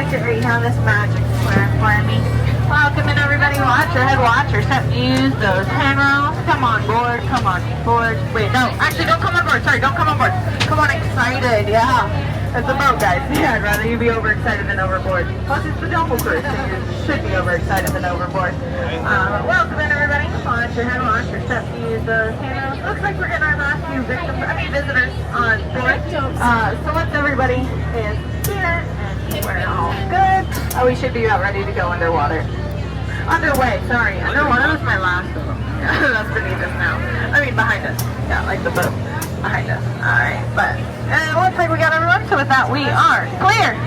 Jerry on this magic square for me. Welcome in everybody, watch your head, watch your step, use those handrails. Come on board, come on board. Wait, no, actually don't come on board, sorry, don't come on board. Come on excited, yeah. It's a boat, guys. Yeah, I'd rather you be overexcited than overboard. Plus it's the Jungle Cruise, so you should be overexcited than overboard. Welcome in everybody, watch your head, watch your step, use those handrails. Looks like we're getting our last few visitors on board. So once everybody is here, we're all good. Oh, we should be about ready to go underwater. Underway, sorry. Underwater was my last of them. Yeah, that's beneath us now. I mean, behind us. Yeah, like the boat behind us. Alright, but it looks like we got everyone. So with that, we are clear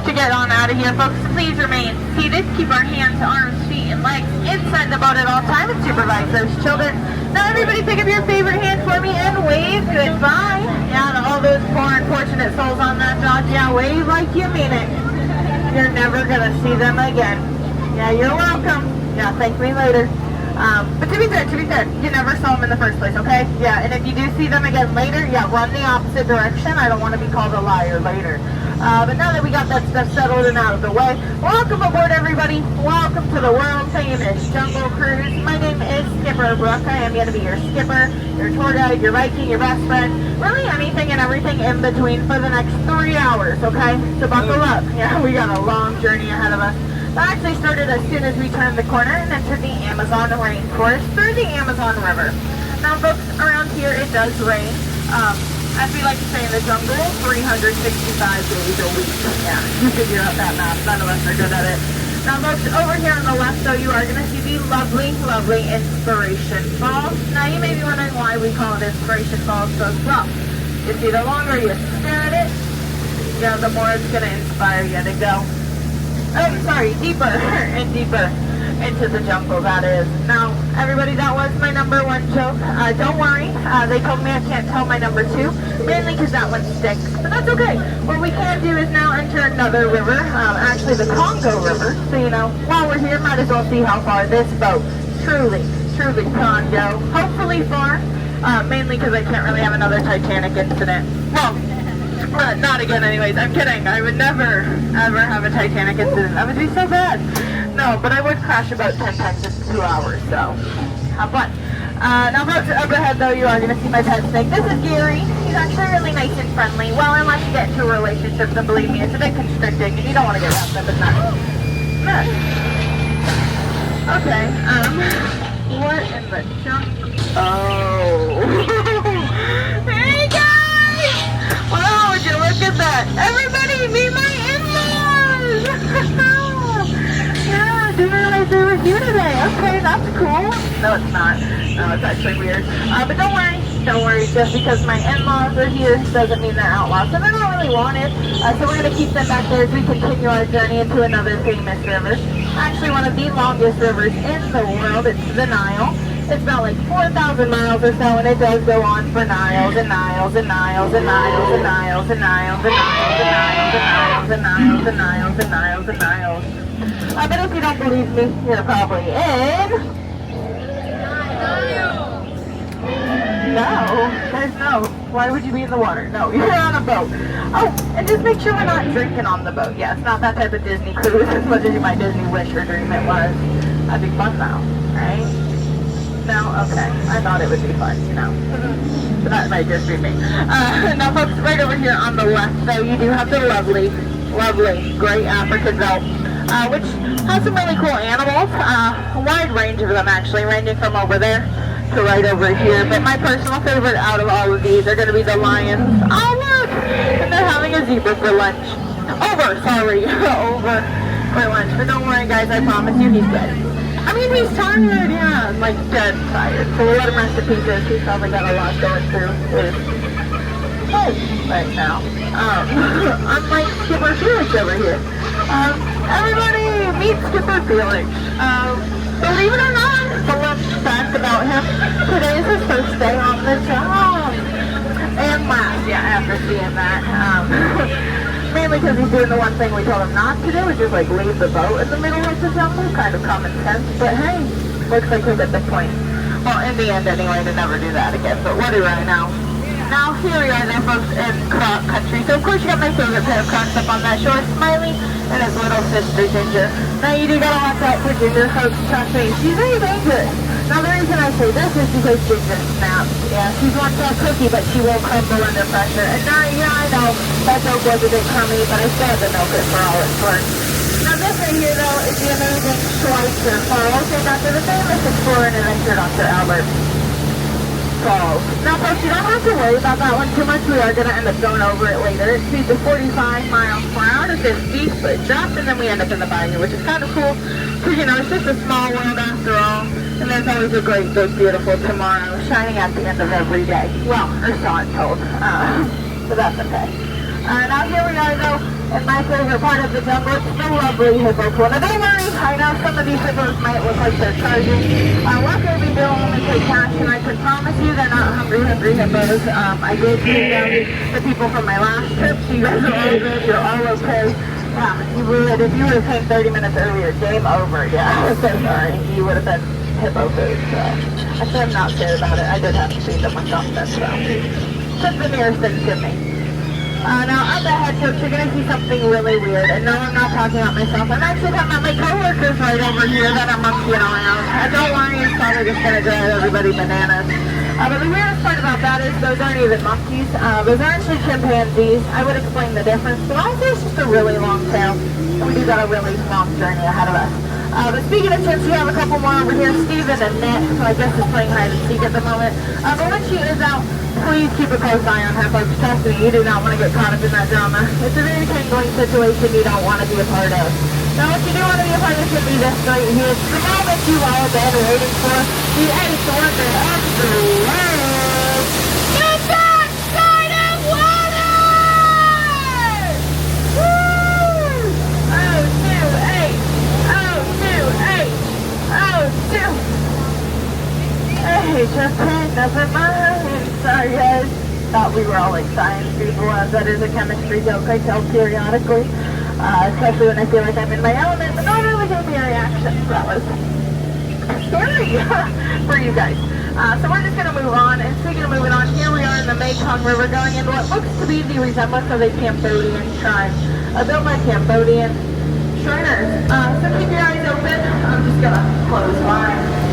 to get on out of here, folks. Please remain seated. Keep our hands, arms, feet, and legs inside the boat at all times and supervise those children. Now, everybody pick up your favorite hand for me and wave goodbye. Yeah, to all those poor unfortunate souls on that dock. Yeah, wave like you mean it. You're never gonna see them again. Yeah, you're welcome. Yeah, thank me later. But to be fair, you never saw them in the first place, okay? Yeah, and if you do see them again later, yeah, run the opposite direction. I don't want to be called a liar later. But now that we got that stuff settled and out of the way, welcome aboard, everybody. Welcome to the world famous Jungle Cruise. My name is Skipper Brooke. I am going to be your skipper, your tour guide, your Viking, your best friend, really anything and everything in between for the next 3 hours, okay? So buckle up. Yeah, we got a long journey ahead of us. That actually started as soon as we turned the corner and entered the Amazon rainforest through the Amazon River. Now, folks, around here it does rain. As we like to say in the jungle, 365 days a week. Yeah, you figure out that math. None of us are good at it. Now, folks, over here on the left, though, you are going to see the lovely, lovely Inspiration Falls. Now, you may be wondering why we call it Inspiration Falls. So, well, you see, the longer you stare at it, yeah, the more it's going to inspire you to go. Oh, sorry, deeper and deeper into the jungle, that is. Now, everybody, that was my number one joke. Don't worry, they told me I can't tell my number two, mainly because that one sticks. But that's okay. What we can do is now enter another river, actually the Congo River. So, you know, while we're here, might as well see how far this boat truly can go. Hopefully far, mainly because I can't really have another Titanic incident. Well, not again anyways, I'm kidding. I would never, ever have a Titanic incident. That would be so bad. No, but I would crash about 10 times in 2 hours, so have fun. Now folks, up ahead though, you are going to see my pet snake. This is Gary. He's actually really nice and friendly. Well, unless you get into a relationship, then believe me, it's a bit constricting, and you don't want to get wrapped up in that mess. Okay, what in the junk? Oh. Hey guys! Wow, would you look at that? Everybody, meet my in-laws! Yeah, didn't realize they were here today. Okay, that's cool. No, it's not. No, it's actually weird. But don't worry. Just because my in-laws are here doesn't mean they're outlaws. So they're not really wanted. So we're going to keep them back there as we continue our journey into another famous river. Actually, one of the longest rivers in the world. It's the Nile. It's about like 4,000 miles or so, and it does go on for miles and miles and miles and miles and miles and miles and miles and miles and miles and miles and miles and miles. But if you don't believe me, you're probably in. No, there's no. Why would you be in the water? No, you're on a boat. Oh, and just make sure we're not drinking on the boat. Yeah, it's not that type of Disney cruise as much as you might Disney wish or dream it was. That'd be fun though, right? No? Okay. I thought it would be fun, you know. But that might just be me. Now folks, right over here on the left though, you do have the lovely, great African belt. Which has some really cool animals, a wide range of them actually, ranging from over there to right over here. But my personal favorite out of all of these are going to be the lions. Oh look! And they're having a zebra for lunch. Over for lunch. But don't worry guys, I promise you he's good. I mean, he's tired, yeah, like dead tired. So we'll let him rest in peace. He's probably got a lot going through his life right now. Unlike Skipper Felix over here. Everybody meet Skipper Felix. Believe it or not, fun fact about him, today is his first day on the job. And last, yeah, after seeing that. Mainly because he's doing the one thing we told him not to do, which is like leave the boat in the middle of the jungle. Kind of common sense, but hey, looks like he'll get the point. Well, in the end anyway, to never do that again, but what do I know? now here we are now folks in Croc Country. So of course you got my favorite pair of Crocs up on that shore, Smiley and his little sister Ginger. Now you do gotta watch out for Ginger folks, trust me, she's very dangerous. Now the reason I say this is because Ginger snaps. Yeah, she's one fat cookie, but she will crumble under pressure. And now, yeah, I know that joke was a bit crummy, but I still had to milk it for all it's worth. Now this right here though is the amazing Schweitzer Falls, named after the famous explorer and adventurer Dr. Albert Falls. Now folks, you don't have to worry about that one too much. We are going to end up going over it later. It speeds at 45 miles per hour. It's a steep foot drop, and then we end up in the bayou, which is kind of cool. Because, you know, it's just a small world after all. And there's always a great, big, beautiful tomorrow shining at the end of every day. Well, or so I'm told. But that's okay. Now here we are though, in my favorite part of the jungle. It's the lovely hippo pool. Now don't worry, I know some of these hippos might look like they're charging. What they be doing when we take cash, and I can promise you they're not hungry hippos. I did take down the people from my last trip, so you guys are all good, you're all okay. If you would have came 30 minutes earlier, game over, yeah, I'm so sorry. You would have been hippo food, so. Actually, I'm not scared about it. I did have to feed them myself, then, so. Took the nearest thing to me. Now, up ahead, folks, you're going to see something really weird. And no, I'm not talking about myself. I'm actually talking about my coworkers right over here that I'm monkeying around. Don't worry, it's probably just going to drive everybody bananas. But the weirdest part about that is those aren't even monkeys. Those are actually chimpanzees. I would explain the difference. But also, it's just a really long tail. And we do got a really long journey ahead of us. But speaking of chimps, we have a couple more over here. Steven and Nick, who I guess is playing hide and seek at the moment. But when she is out, please keep a close eye on her, folks. Trust me, you do not want to get caught up in that drama. It's a very tangling situation you don't want to be a part of. Now, what you do want to be a part of should be this right here. It's the moment you all have been waiting for. The eighth wonder of the world. The dark side of water! Woo! Oh, 2, 8. Oh, 2, 8. Oh, 2. Hey, just kidding, never mind. Sorry guys. Thought we were all like science people. That is a chemistry joke I tell periodically. Especially when I feel like I'm in my element, but not really giving me a reaction. That was scary for you guys. So we're just going to move on. And speaking of moving on, here we are in the Mekong River going into what looks to be the resemblance of a Cambodian shrine. Built by Cambodian shriners. So keep your eyes open. I'm just going to close mine.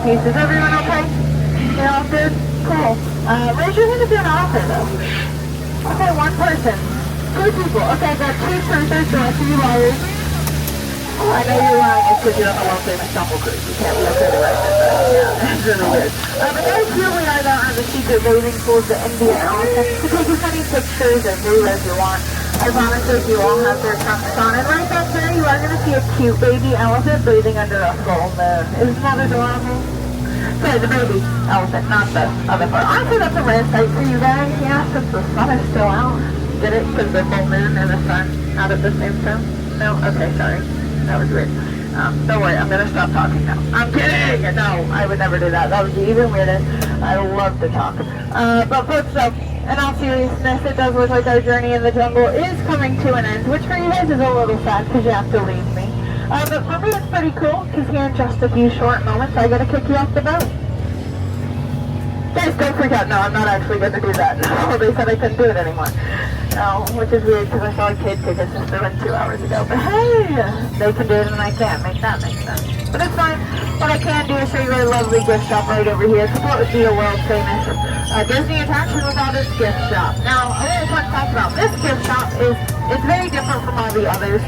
Is everyone okay? They all good? Cool. Raise your hand if you're not there though. Okay, one person. 2 people. Okay, I got 2 truthers, the rest of you liars. Oh, I know you're lying, it's because you're on the world famous Stumble Cruise. You can't look at it right now. Yeah, that's really weird. But guys, here we are though on the secret bathing pool of the Indian elephant. You can take as many pictures and videos as you want. I promise you all have their trunks on. And right back there, you are going to see a cute baby elephant bathing under a full moon. Isn't that adorable? Sorry, the baby elephant, not the other part. Honestly, that's a rare sight for you guys. Yeah, since the sun is still out. Did it? Because the full moon and the sun out at the same time? No? Okay, sorry. That was weird. Don't worry, I'm going to stop talking now. I'm kidding! No, I would never do that. That would be even weirder. I love to talk. But folks, so, in all seriousness, it does look like our journey in the jungle is coming to an end, which for you guys is a little sad because you have to leave me. But for me, it's pretty cool because here in just a few short moments, I got to kick you off the boat. Guys, don't freak out. No, I'm not actually going to do that. No, they said I couldn't do it anymore. Oh, which is weird because I saw a kid take a sister like 2 hours ago. But hey, they can do it and I can't. Make that make sense. But it's fine. What I can do is show you a lovely gift shop right over here. Because what would be a world famous Disney attraction without its gift shop? Now, I really want to talk about this gift shop. It's very different from all the others.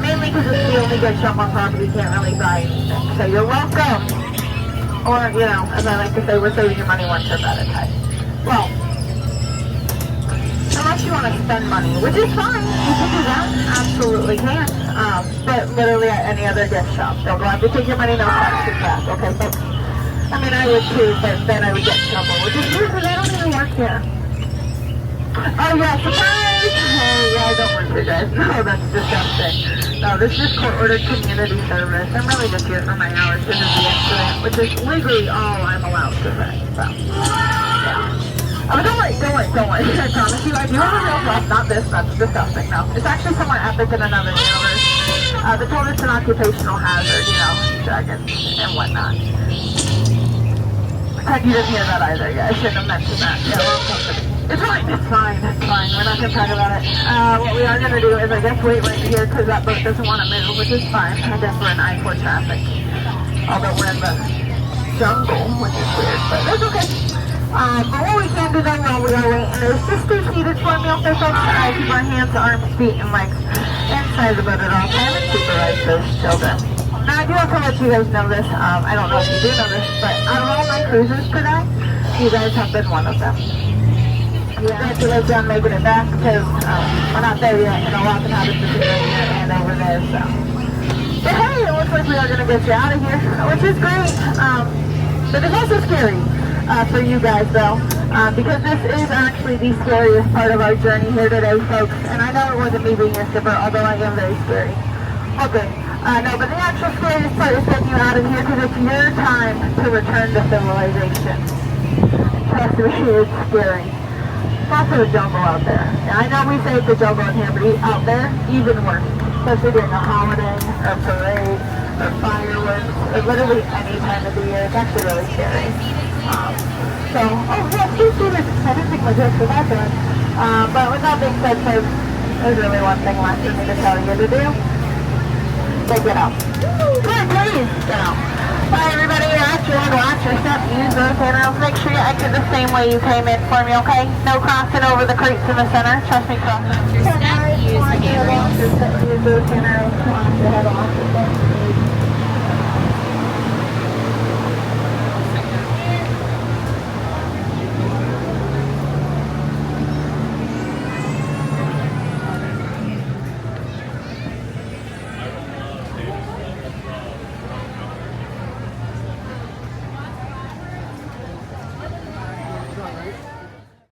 Mainly because it's the only gift shop on property. You can't really buy anything. So you're welcome. Or, you know, as I like to say, we're saving your money once you're about a time. Well, unless you want to spend money, which is fine, you can do that, absolutely can. But literally at any other gift shop, they'll go out to take your money, no questions asked, okay folks? I mean, I would too, but then I would get in trouble, which is weird because I don't even work here. Oh yeah, surprise! Hey, yeah, I don't work here, guys. No, that's disgusting. No, this is court-ordered community service. I'm really just here for my hours because of the incident, which is legally all I'm allowed to say, so, yeah. Oh, don't worry. I promise you, I do have a real job, not this, that's disgusting, no. It's actually somewhere epic in another universe. They told it's an occupational hazard, you know, dragons and whatnot. You didn't hear that either, yeah, I shouldn't have mentioned that. Yeah, well, it's fine, we're not going to talk about it. What we are going to do is, I guess, wait right here, because that boat doesn't want to move, which is fine. I guess we're in I-4 traffic. Although we're in the jungle, which is weird, but that's okay. But what we can do then while we are waiting is just stay seated for me, okay, folks? Keep our hands, arms, feet, and legs inside the boat at all times and supervise those children. Now, I do have to let you guys know this. I don't know if you do know this, but out of all my cruises today, you guys have been one of them. Congratulations on making it back because we're not there yet, and a lot can happen between here and over there, so. But hey, it looks like we are going to get you out of here, which is great. But it's also scary. For you guys though, because this is actually the scariest part of our journey here today, folks. And I know it wasn't me being your skipper, although I am very scary. Okay, no, but the actual scariest part is getting you out of here because it's your time to return to civilization. Trust me, it's scary. It's also a jungle out there. Now, I know we say it's a jungle in here, but out there, even worse. Especially during a holiday, or parade, or fireworks, or literally any time of the year. It's actually really scary. So, oh yeah, please do this. I didn't think my jokes were that good. But with that being said, folks, there's really one thing left for me to tell you to do. So get out. Good, please, get out. Bye everybody, you're at your end, watch your step, use those handrails. Make sure you exit the same way you came in for me, okay? No crossing over the crates in the center. Trust me, cross. Use your step, use the handrails. Use those handrails, watch your head off.